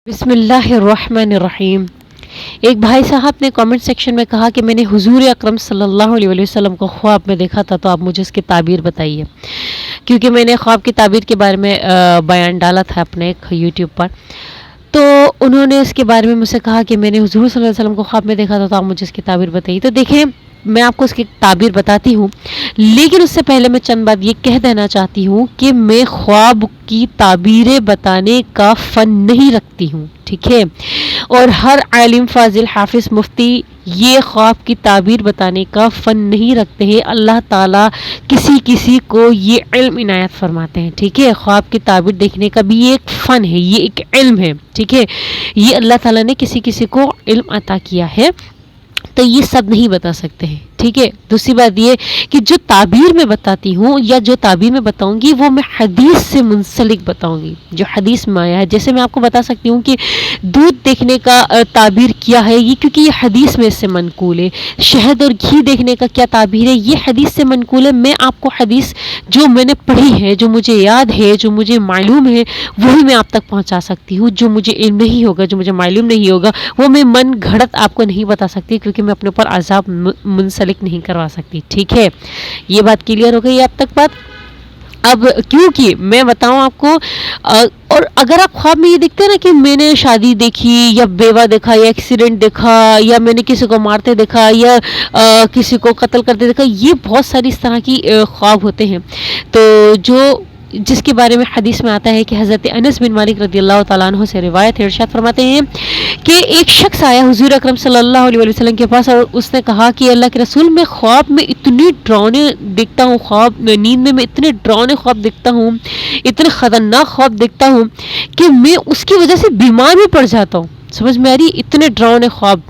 بسم اللہ الرحمن الرحیم۔ ایک بھائی صاحب نے کامنٹ سیکشن میں کہا کہ میں نے حضور اکرم صلی اللہ علیہ وسلم کو خواب میں دیکھا تھا، تو آپ مجھے اس کی تعبیر بتائیے، کیونکہ میں نے خواب کی تعبیر کے بارے میں بیان ڈالا تھا اپنے ایک یوٹیوب پر، تو انہوں نے اس کے بارے میں مجھ سے کہا کہ میں نے حضور صلی اللہ علیہ وسلم کو خواب میں دیکھا تھا، تو آپ مجھے اس کی تعبیر بتائیے۔ تو دیکھیں، میں آپ کو اس کی تعبیر بتاتی ہوں، لیکن اس سے پہلے میں چند بات یہ کہہ دینا چاہتی ہوں کہ میں خواب کی تعبیریں بتانے کا فن نہیں رکھتی ہوں، ٹھیک ہے؟ اور ہر عالم، فاضل، حافظ، مفتی یہ خواب کی تعبیر بتانے کا فن نہیں رکھتے ہیں۔ اللہ تعالیٰ کسی کو یہ علم عنایت فرماتے ہیں، ٹھیک ہے؟ خواب کی تعبیر دیکھنے کا بھی یہ ایک فن ہے، یہ ایک علم ہے، ٹھیک ہے؟ یہ اللہ تعالیٰ نے کسی کو علم عطا کیا ہے، تو یہ سب نہیں بتا سکتے ہیں، ٹھیک ہے؟ دوسری بات یہ کہ جو تعبیر میں بتاتی ہوں یا جو تعبیر میں بتاؤں گی وہ میں حدیث سے منسلک بتاؤں گی، جو حدیث میں آیا ہے۔ جیسے میں آپ کو بتا سکتی ہوں کہ دودھ دیکھنے کا تعبیر کیا ہے، یہ کیونکہ یہ حدیث میں سے منقول ہے۔ شہد اور گھی دیکھنے کا کیا تعبیر ہے، یہ حدیث سے منقول ہے۔ میں آپ کو حدیث جو میں نے پڑھی ہے، جو مجھے یاد ہے، جو مجھے معلوم ہے، وہی میں آپ تک پہنچا سکتی ہوں۔ جو مجھے علم نہیں ہوگا، جو مجھے معلوم نہیں ہوگا، وہ میں من گھڑت آپ کو نہیں بتا سکتی، کیونکہ میں اپنے اوپر عذاب منسلک نہیں کروا سکتی، ٹھیک ہے؟ یہ بات کلیئر ہو گئی اب تک بات؟ اب کیونکہ میں بتاؤں آپ کو، اور اگر آپ خواب میں یہ دیکھتے ہیں نا کہ میں نے شادی دیکھی یا بیوہ دیکھا یا ایکسیڈنٹ دیکھا یا میں نے کسی کو مارتے دیکھا یا کسی کو قتل کرتے دیکھا، یہ بہت ساری اس طرح کی خواب ہوتے ہیں، تو جس کے بارے میں حدیث میں آتا ہے کہ حضرت انس بن مالک رضی اللہ تعالیٰ عنہ سے روایت ہے، ارشاد فرماتے ہیں کہ ایک شخص آیا حضور اکرم صلی اللہ علیہ وسلم کے پاس، اور اس نے کہا کہ اللہ کے رسول، میں خواب میں اتنی ڈراؤنے دیکھتا ہوں، نیند میں اتنے ڈراؤنے خواب دیکھتا ہوں، اتنے خطرناک خواب دیکھتا ہوں کہ میں اس کی وجہ سے بیمار بھی پڑ جاتا ہوں۔ سمجھ میں آ رہی؟ اتنے ڈراؤنے خواب۔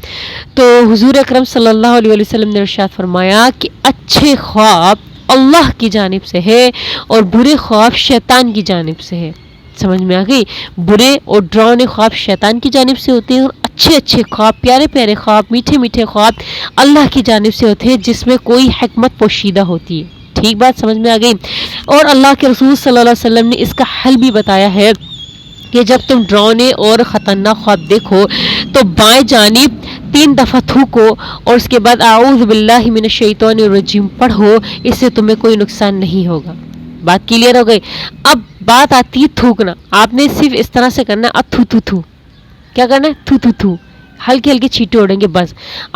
تو حضور اکرم صلی اللہ علیہ وسلم نے ارشاد فرمایا کہ اچھے خواب اللہ کی جانب سے ہے اور برے خواب شیطان کی جانب سے ہے۔ سمجھ میں آ گئی؟ برے اور ڈراؤنے خواب شیطان کی جانب سے ہوتے ہیں، اور اچھے خواب، پیارے خواب، میٹھے خواب اللہ کی جانب سے ہوتے ہیں، جس میں کوئی حکمت پوشیدہ ہوتی ہے۔ ٹھیک بات سمجھ میں آ گئی؟ اور اللہ کے رسول صلی اللہ علیہ وسلم نے اس کا حل بھی بتایا ہے کہ جب تم ڈراؤنے اور خطرناک خواب دیکھو تو بائیں جانب 3 دفعہ تھوکو اور اس کے بعد اعوذ باللہ من الشیطان الرجیم پڑھو، اس سے تمہیں کوئی نقصان نہیں ہوگا۔ بات کلیئر ہو گئی؟ اب بات آتی ہے تھوکنا۔ آپ نے صرف اس طرح سے کرنا ہے، تھو کیا کرنا ہے؟ تھو ہلکے چھینٹے اڑیں گے، بس۔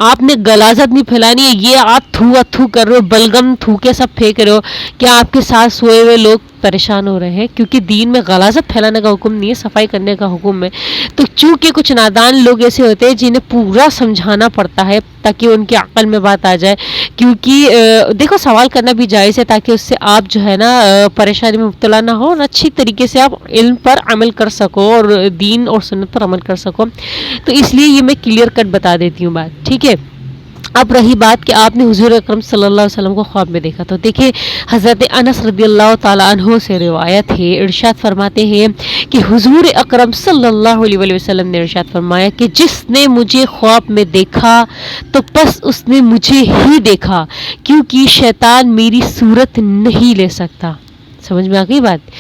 آپ نے غلاظت نہیں پھیلانی ہے، یہ آپ تھو کر رہے ہو، بلغم تھوکے سب پھینک رہے ہو، کیا آپ کے ساتھ سوئے ہوئے لوگ پریشان ہو رہے ہیں؟ کیونکہ دین میں غلاظت پھیلانے کا حکم نہیں ہے، صفائی کرنے کا حکم ہے۔ تو چونکہ کچھ نادان لوگ ایسے ہوتے ہیں جنہیں پورا سمجھانا پڑتا ہے تاکہ ان کی عقل میں بات آ جائے، کیونکہ دیکھو سوال کرنا بھی جائز ہے تاکہ اس سے آپ جو ہے نا پریشانی میں مبتلا نہ ہو، اور اچھی طریقے سے آپ علم پر عمل کر سکو اور دین اور سنت پر عمل کر سکو، تو اس لیے یہ میں کلیئر کٹ بتا دیتی ہوں بات، ٹھیک ہے؟ اب رہی بات کہ آپ نے حضور اکرم صلی اللہ علیہ وسلم کو خواب میں دیکھا، تو دیکھیں حضرت انس رضی اللہ تعالیٰ عنہ سے روایت ہے، ارشاد فرماتے ہیں کہ حضور اکرم صلی اللہ علیہ وسلم نے ارشاد فرمایا کہ جس نے مجھے خواب میں دیکھا تو بس اس نے مجھے ہی دیکھا، کیونکہ شیطان میری صورت نہیں لے سکتا۔ سمجھ میں آ گئی بات؟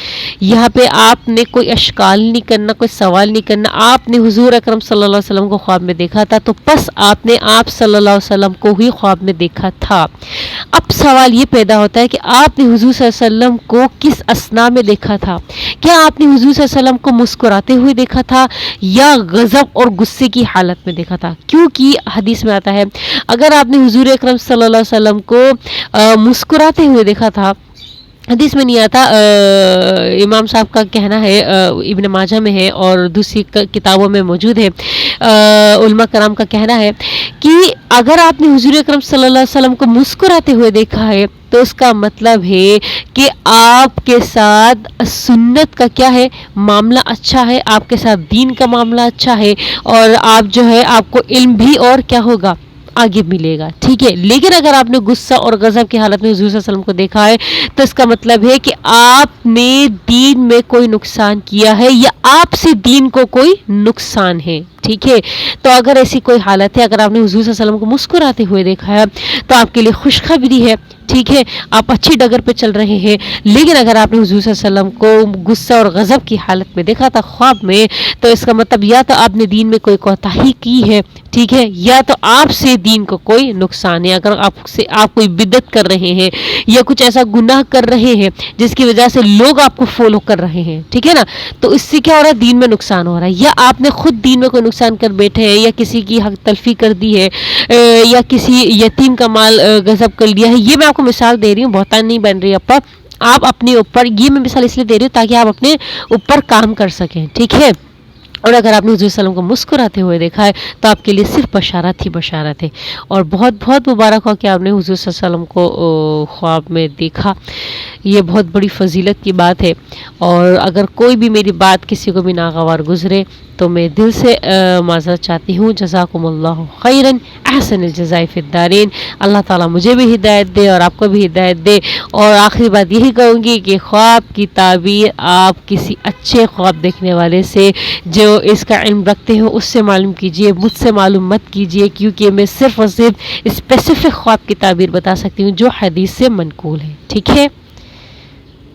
یہاں پہ آپ نے کوئی اشکال نہیں کرنا، کوئی سوال نہیں کرنا، آپ نے حضور اکرم صلی اللہ علیہ وسلم کو خواب میں دیکھا تھا، تو بس آپ نے آپ صلی اللہ علیہ وسلم کو ہی خواب میں دیکھا تھا۔ اب سوال یہ پیدا ہوتا ہے کہ آپ نے حضور صلی اللہ علیہ وسلم کو کس اثنا میں دیکھا تھا؟ کیا آپ نے حضور صلی اللہ علیہ وسلم کو مسکراتے ہوئے دیکھا تھا یا غضب اور غصے کی حالت میں دیکھا تھا؟ کیونکہ حدیث میں آتا ہے اگر آپ نے حضور اکرم صلی اللہ علیہ وسلم کو مسکراتے ہوئے دیکھا تھا، حدیث میں نہیں آتا، امام صاحب کا کہنا ہے، ابن ماجہ میں ہے اور دوسری کتابوں میں موجود ہے، علماء کرام کا کہنا ہے کہ اگر آپ نے حضور اکرم صلی اللہ علیہ وسلم کو مسکراتے ہوئے دیکھا ہے تو اس کا مطلب ہے کہ آپ کے ساتھ سنت کا کیا ہے، معاملہ اچھا ہے، آپ کے ساتھ دین کا معاملہ اچھا ہے، اور آپ جو ہے آپ کو علم بھی اور کیا ہوگا، آگے ملے گا، ٹھیک ہے؟ لیکن اگر آپ نے غصہ اور غضب کی حالت میں حضور صلی اللہ علیہ وسلم کو دیکھا ہے تو اس کا مطلب ہے کہ آپ نے دین میں کوئی نقصان کیا ہے یا آپ سے دین کو کوئی نقصان ہے۔ ٹھیک ہے. تو اگر ایسی کوئی حالت ہے، اگر آپ نے حضور صلی اللہ علیہ وسلم کو مسکراتے ہوئے دیکھا ہے تو آپ کے لیے خوشخبری ہے. ٹھیک ہے، آپ اچھی ڈگر پہ چل رہے ہیں. لیکن اگر آپ نے حضور صلی اللہ علیہ وسلم کو غصہ اور غضب کی حالت میں دیکھا تھا خواب میں، تو اس کا مطلب یا تو آپ نے دین میں کوئی کوتاہی کی ہے، ٹھیک ہے، یا تو آپ سے دین کو کوئی نقصان ہے. اگر آپ کوئی بدعت کر رہے ہیں یا کچھ ایسا گناہ کر رہے ہیں جس کی وجہ سے لوگ آپ کو فالو کر رہے ہیں، ٹھیک ہے نا، تو اس سے کیا ہو رہا ہے؟ دین میں نقصان ہو رہا ہے. یا آپ نے خود دین میں کوئی نقصان کر بیٹھے ہیں، یا کسی کی حق تلفی کر دی ہے، یا کسی یتیم کا مال غصب کر لیا ہے. یہ میں آپ کو مثال دے رہی ہوں، بہتان نہیں بن رہی آپ اپنے اوپر، یہ میں مثال اس لیے دے رہی ہوں تاکہ آپ اپنے اوپر کام کر سکیں. ٹھیک ہے. اور اگر آپ نے حضور صلی اللہ علیہ وسلم کو مسکراتے ہوئے دیکھا ہے تو آپ کے لیے صرف بشارت ہی بشارت ہے. اور بہت بہت مبارک ہو کہ آپ نے حضور صلی اللہ علیہ وسلم کو خواب میں دیکھا. یہ بہت بڑی فضیلت کی بات ہے. اور اگر کوئی بھی میری بات کسی کو بھی ناگوار گزرے تو میں دل سے معذرت چاہتی ہوں. جزاکم اللہ خیرا، احسن الجزاء فی الدارین. اللہ تعالیٰ مجھے بھی ہدایت دے اور آپ کو بھی ہدایت دے. اور آخری بات یہی کہوں گی کہ خواب کی تعبیر آپ کسی اچھے خواب دیکھنے والے سے جو اس کا علم رکھتے ہو اس سے معلوم کیجئے، مجھ سے معلوم مت کیجئے، کیونکہ میں صرف اور صرف اسپیسیفک خواب کی تعبیر بتا سکتی ہوں جو حدیث سے منقول ہے. ٹھیک ہے.